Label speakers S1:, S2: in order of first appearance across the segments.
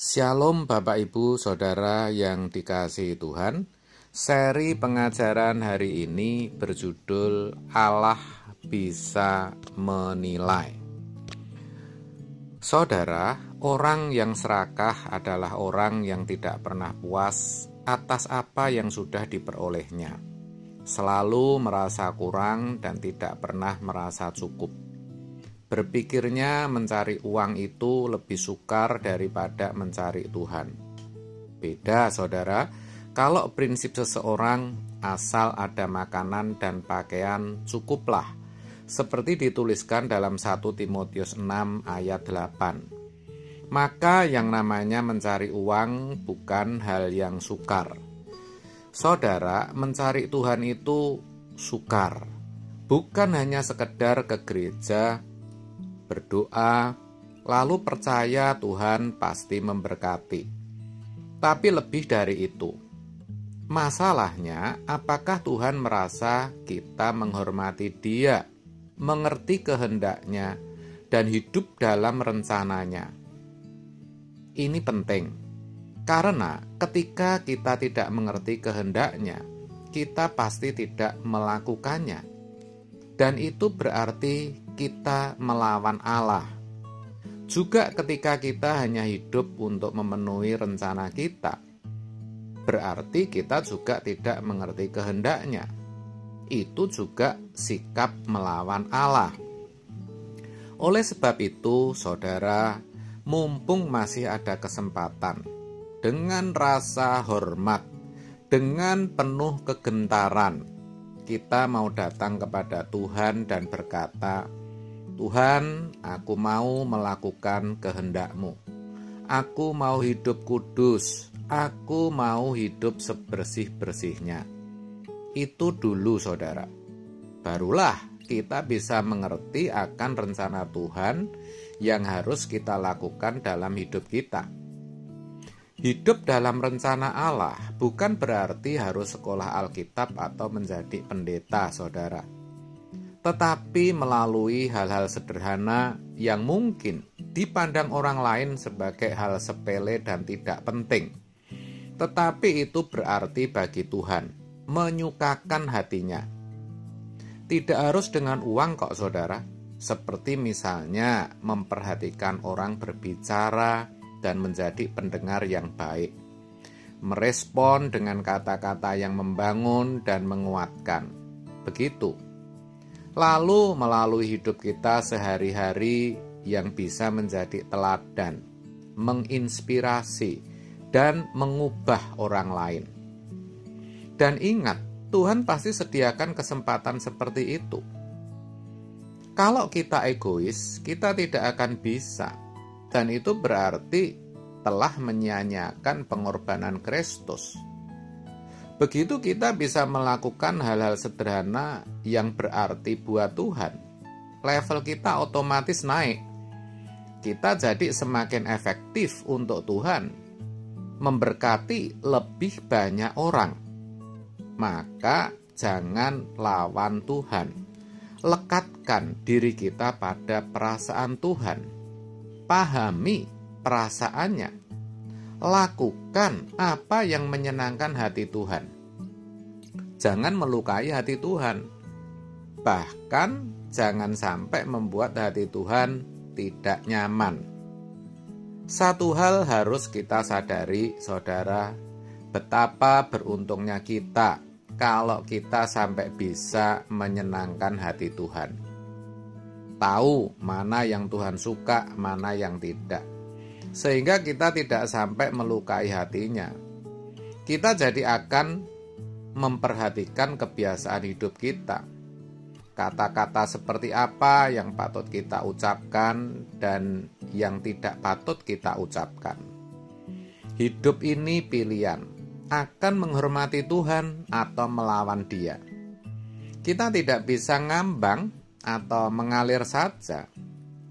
S1: Shalom Bapak Ibu Saudara yang dikasihi Tuhan. Seri pengajaran hari ini berjudul Allah bisa menilai. Saudara, orang yang serakah adalah orang yang tidak pernah puas atas apa yang sudah diperolehnya. Selalu merasa kurang dan tidak pernah merasa cukup. Berpikirnya mencari uang itu lebih sukar daripada mencari Tuhan. Beda, saudara, kalau prinsip seseorang asal ada makanan dan pakaian cukuplah, seperti dituliskan dalam 1 Timotius 6 ayat 8. Maka yang namanya mencari uang bukan hal yang sukar. Saudara, mencari Tuhan itu sukar. Bukan hanya sekedar ke gereja, berdoa, lalu percaya Tuhan pasti memberkati. Tapi lebih dari itu. Masalahnya, apakah Tuhan merasa kita menghormati Dia, mengerti kehendaknya, dan hidup dalam rencananya? Ini penting, karena ketika kita tidak mengerti kehendaknya, kita pasti tidak melakukannya. Dan itu berarti kita melawan Allah. Juga ketika kita hanya hidup untuk memenuhi rencana kita, berarti kita juga tidak mengerti kehendaknya. Itu juga sikap melawan Allah. Oleh sebab itu, saudara, mumpung masih ada kesempatan, dengan rasa hormat, dengan penuh kegentaran, kita mau datang kepada Tuhan dan berkata, Tuhan, aku mau melakukan kehendak-Mu. Aku mau hidup kudus. Aku mau hidup sebersih-bersihnya. Itu dulu, saudara. Barulah kita bisa mengerti akan rencana Tuhan yang harus kita lakukan dalam hidup kita. Hidup dalam rencana Allah bukan berarti harus sekolah Alkitab atau menjadi pendeta, saudara. Tetapi melalui hal-hal sederhana yang mungkin dipandang orang lain sebagai hal sepele dan tidak penting. Tetapi itu berarti bagi Tuhan, menyukakan hatinya. Tidak harus dengan uang kok, saudara. Seperti misalnya memperhatikan orang berbicara dan menjadi pendengar yang baik, merespon dengan kata-kata yang membangun dan menguatkan. Begitu. Lalu melalui hidup kita sehari-hari yang bisa menjadi teladan, menginspirasi, dan mengubah orang lain. Dan ingat, Tuhan pasti sediakan kesempatan seperti itu. Kalau kita egois, kita tidak akan bisa. Dan itu berarti telah menyia-nyiakan pengorbanan Kristus. Begitu kita bisa melakukan hal-hal sederhana yang berarti buat Tuhan, level kita otomatis naik. Kita jadi semakin efektif untuk Tuhan, memberkati lebih banyak orang. Maka jangan lawan Tuhan. Lekatkan diri kita pada perasaan Tuhan. Pahami perasaannya. Lakukan apa yang menyenangkan hati Tuhan. Jangan melukai hati Tuhan. Bahkan jangan sampai membuat hati Tuhan tidak nyaman. Satu hal harus kita sadari, saudara, betapa beruntungnya kita kalau kita sampai bisa menyenangkan hati Tuhan. Tahu mana yang Tuhan suka, mana yang tidak. Sehingga kita tidak sampai melukai hatinya. Kita jadi akan memperhatikan kebiasaan hidup kita. Kata-kata seperti apa yang patut kita ucapkan dan yang tidak patut kita ucapkan. Hidup ini pilihan, akan menghormati Tuhan atau melawan Dia. Kita tidak bisa ngambang atau mengalir saja,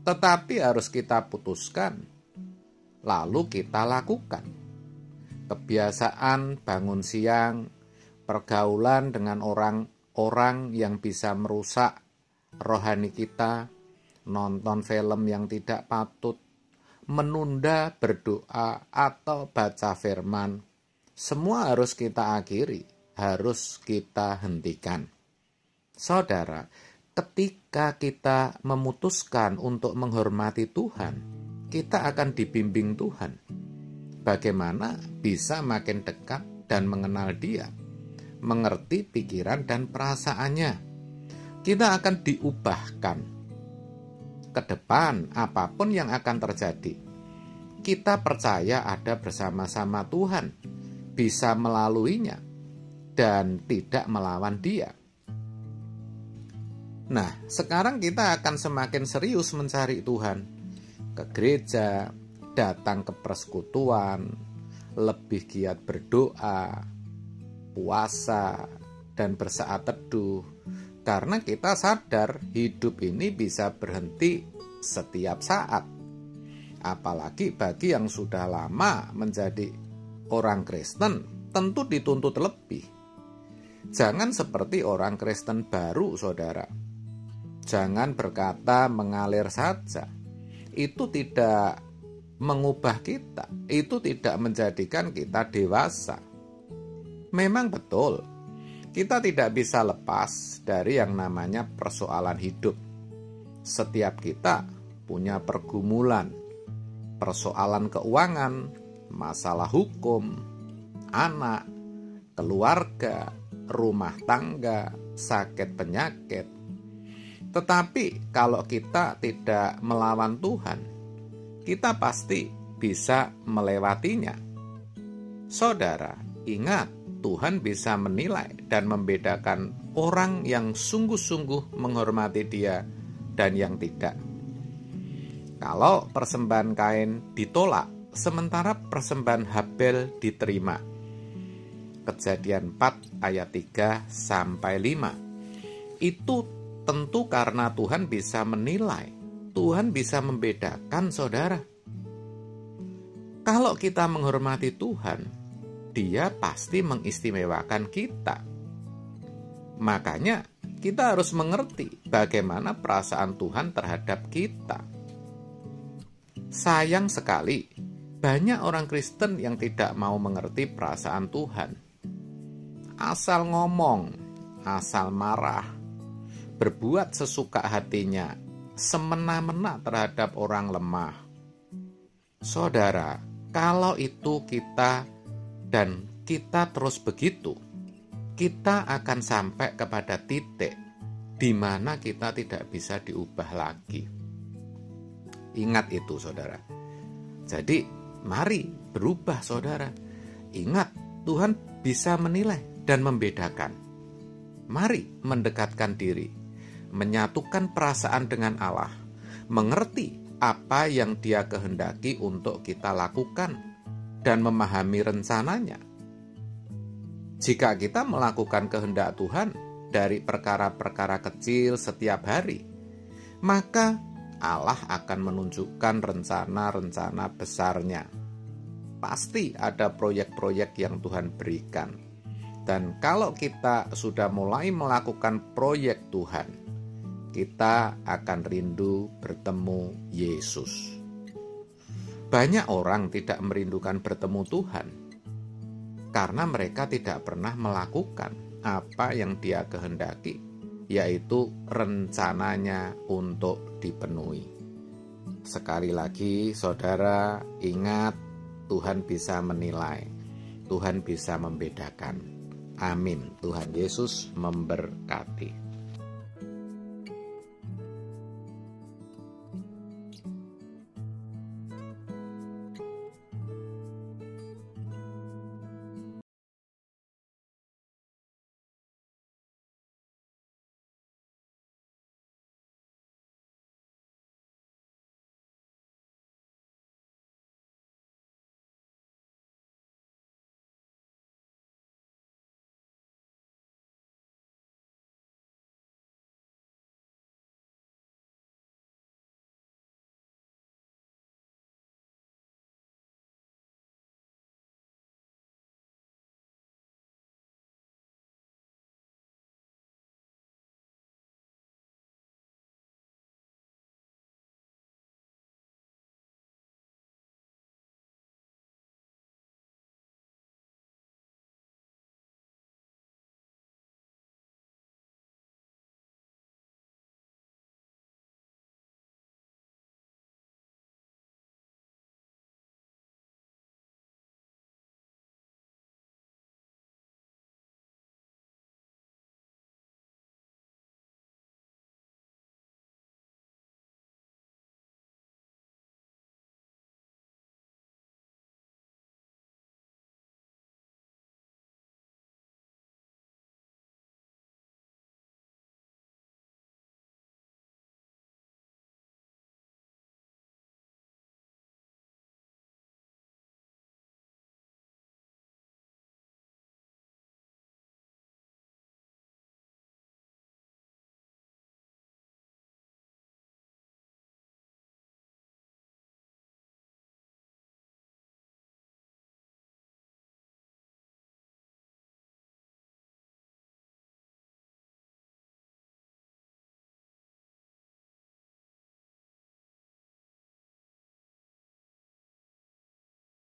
S1: tetapi harus kita putuskan, lalu kita lakukan. Kebiasaan bangun siang, pergaulan dengan orang-orang yang bisa merusak rohani kita, nonton film yang tidak patut, menunda berdoa atau baca firman, semua harus kita akhiri, harus kita hentikan. Saudara, ketika kita memutuskan untuk menghormati Tuhan, kita akan dibimbing Tuhan. Bagaimana bisa makin dekat dan mengenal Dia, mengerti pikiran dan perasaannya. Kita akan diubahkan. Ke depan, apapun yang akan terjadi, kita percaya ada bersama-sama Tuhan, bisa melaluinya, dan tidak melawan Dia. Nah, sekarang kita akan semakin serius mencari Tuhan. Ke gereja, datang ke persekutuan, lebih giat berdoa, puasa, dan bersaat teduh. Karena kita sadar hidup ini bisa berhenti setiap saat. Apalagi bagi yang sudah lama menjadi orang Kristen, tentu dituntut lebih. Jangan seperti orang Kristen baru, saudara. Jangan berkata mengalir saja. Itu tidak mengubah kita. Itu tidak menjadikan kita dewasa. Memang betul, kita tidak bisa lepas dari yang namanya persoalan hidup. Setiap kita punya pergumulan, persoalan keuangan, masalah hukum, anak, keluarga, rumah tangga, sakit penyakit. Tetapi kalau kita tidak melawan Tuhan, kita pasti bisa melewatinya. Saudara, ingat, Tuhan bisa menilai dan membedakan orang yang sungguh-sungguh menghormati Dia dan yang tidak. Kalau persembahan Kain ditolak, sementara persembahan Habel diterima. Kejadian 4 ayat 3-5. Itu tentu karena Tuhan bisa menilai, Tuhan bisa membedakan, saudara. Kalau kita menghormati Tuhan, Dia pasti mengistimewakan kita. Makanya kita harus mengerti bagaimana perasaan Tuhan terhadap kita. Sayang sekali, banyak orang Kristen yang tidak mau mengerti perasaan Tuhan. Asal ngomong, asal marah, berbuat sesuka hatinya, semena-mena terhadap orang lemah. Saudara, kalau itu kita terus begitu, kita akan sampai kepada titik di mana kita tidak bisa diubah lagi. Ingat itu, saudara. Jadi, mari berubah, saudara. Ingat, Tuhan bisa menilai dan membedakan. Mari mendekatkan diri, menyatukan perasaan dengan Allah, mengerti apa yang Dia kehendaki untuk kita lakukan, dan memahami rencananya. Jika kita melakukan kehendak Tuhan dari perkara-perkara kecil setiap hari, maka Allah akan menunjukkan rencana-rencana besarnya. Pasti ada proyek-proyek yang Tuhan berikan. Dan kalau kita sudah mulai melakukan proyek Tuhan, kita akan rindu bertemu Yesus. Banyak orang tidak merindukan bertemu Tuhan karena mereka tidak pernah melakukan apa yang Dia kehendaki, yaitu rencananya untuk dipenuhi. Sekali lagi, saudara, ingat, Tuhan bisa menilai, Tuhan bisa membedakan. Amin. Tuhan Yesus memberkati.